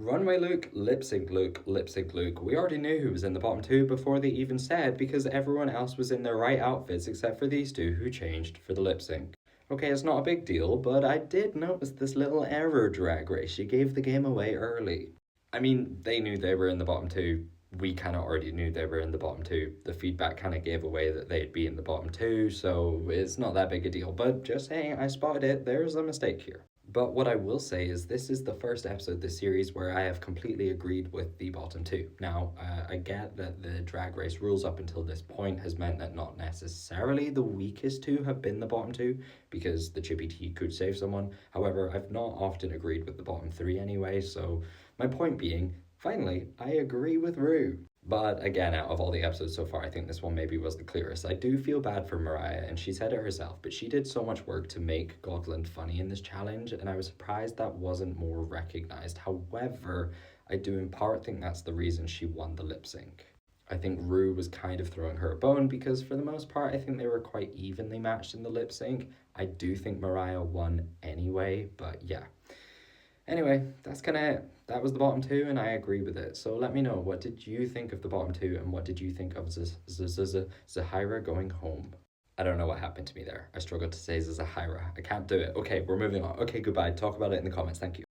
Runway Luke, lip sync Luke, lip sync Luke. We already knew who was in the bottom two before they even said because everyone else was in their right outfits except for these two who changed for the lip sync. Okay, it's not a big deal, but I did notice this little error, Drag Race. She gave the game away early. I mean, they knew they were in the bottom two. We kind of already knew they were in the bottom two. The feedback kind of gave away that they'd be in the bottom two, so it's not that big a deal. But just saying, I spotted it. There's a mistake here. But what I will say is, this is the first episode this series where I have completely agreed with the bottom two. Now, I get that the drag race rules up until this point has meant that not necessarily the weakest two have been the bottom two, because the Chippy Tea could save someone. However, I've not often agreed with the bottom three anyway, so my point being, finally, I agree with Rue. But again, out of all the episodes so far, I think this one maybe was the clearest. I do feel bad for Mariah, and she said it herself, but she did so much work to make Gotland funny in this challenge, and I was surprised that wasn't more recognized. However, I do in part think that's the reason she won the lip sync. I think Rue was kind of throwing her a bone because, for the most part, I think they were quite evenly matched in the lip sync. I do think Mariah won anyway, but yeah. Anyway, that's kind of it. That was the bottom two, and I agree with it. So let me know, what did you think of the bottom two, and what did you think of Zahira going home? I don't know what happened to me there. I struggled to say Zahira. I can't do it. Okay, we're moving on. Okay, goodbye. Talk about it in the comments. Thank you.